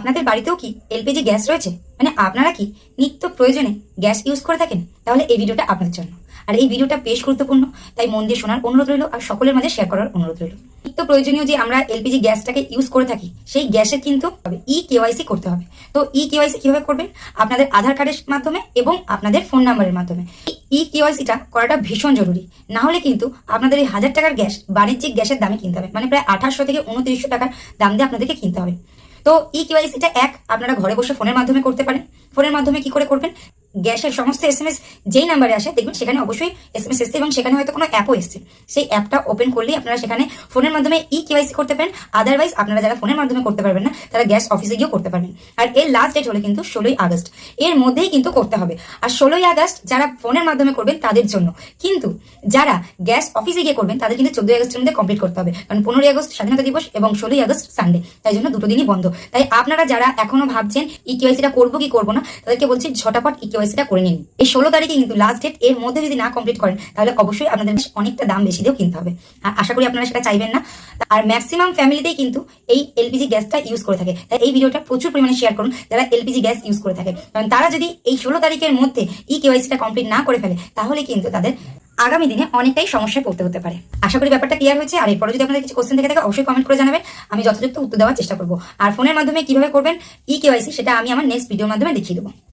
আপনাদের বাড়িতেও কি এলপিজি গ্যাস রয়েছে? মানে আপনারা কি নিত্য প্রয়োজনে গ্যাস ইউজ করে থাকেন? তাহলে এই ভিডিওটা আপনাদের জন্য। আর এই ভিডিওটা বেশ গুরুত্বপূর্ণ, তাই মন দিয়ে শোনার অনুরোধ রইল আর সকলের মাঝে শেয়ার করার অনুরোধ রইল। নিত্য প্রয়োজনীয় যে আমরা এলপিজি গ্যাসটাকে ইউজ করে থাকি, সেই গ্যাসের কিন্তু ই কেওয়াইসি করতে হবে। তো ই কেওয়াইসি কিভাবে করবেন? আপনাদের আধার কার্ডের মাধ্যমে এবং আপনাদের ফোন নাম্বারের মাধ্যমে। ই কেওয়াইসিটা করাটা ভীষণ জরুরি। না হলে কিন্তু আপনাদের এই 1000 টাকার গ্যাস বাণিজ্যিক গ্যাসের দামে কিনতে হবে, মানে প্রায় 2800 থেকে 2900 টাকার দাম দিয়ে আপনাদেরকে কিনতে হবে। তো ই কেওয়াইসিটা আপনারা ঘরে বসে ফোনের মাধ্যমে করতে পারেন। ফোনের মাধ্যমে কি করে করবেন? গ্যাসের সমস্ত এসএমএস যেই নাম্বারে আসে দেখবেন সেখানে অবশ্যই এসএমএস এসছে এবং সেখানে হয়তো কোনো অ্যাপও এসছে। সেই অ্যাপটা ওপেন করলেই আপনারা সেখানে ফোনের মাধ্যমে ই কেওয়াইসি করতে পারেন। আদারওয়াইজ আপনারা যারা ফোনের মাধ্যমে করতে পারবেন না, তারা গ্যাস অফিসে গিয়েও করতে পারবেন। আর এর লাস্ট ডেট হলো কিন্তু 16ই আগস্ট, এর মধ্যেই কিন্তু করতে হবে। আর 16ই আগস্ট যারা ফোনের মাধ্যমে করবেন তাদের জন্য, কিন্তু যারা গ্যাস অফিসে গিয়ে করবেন তাদের কিন্তু 14ই আগস্টের মধ্যে কমপ্লিট করতে হবে, কারণ 15ই আগস্ট স্বাধীনতা দিবস এবং 16ই আগস্ট সানডে, তাই জন্য দুটো দিনই বন্ধ। তাই আপনারা যারা এখনো ভাবছেন ই কেওয়াইসিটা করবো কি করবো না, তাদেরকে বলছি ঝটাপট ই কেওয়াইসিটা করে নিন। এই 16 তারিখে কিন্তু লাস্ট ডেট, এর মধ্যে যদি না কমপ্লিট করেন তাহলে অবশ্যই আপনাদের অনেকটা দাম বেশি দিয়েও কিনতে হবে। আর আশা করি আপনারা সেটা চাইবেন না। আর ম্যাক্সিমাম ফ্যামিলিতেই কিন্তু এই এলপিজি গ্যাসটা ইউজ করে থাকে, তাই এই ভিডিওটা প্রচুর পরিমাণে শেয়ার করুন যারা এলপিজি গ্যাস ইউজ করে থাকে, কারণ তারা যদি এই 16 তারিখের মধ্যে ই কেওয়াইসিটা কমপ্লিট না করে ফেলে তাহলে কিন্তু তাদের আগামী দিনে অনেকটাই সমস্যায় পড়তে হতে পারে। আশা করি ব্যাপারটা ক্লিয়ার হয়েছে। আর এরপরে যদি আপনাদের কিছু কোশ্চেন থেকে থাকে অবশ্যই কমেন্ট করে জানাবেন, আমি যথাযথ উত্তর দেওয়ার চেষ্টা করবো। আর ফোনের মাধ্যমে কিভাবে করবেন ই কেওয়াইসি সেটা আমি আমার নেক্সট ভিডিওর মাধ্যমে দেখিয়ে দেবো।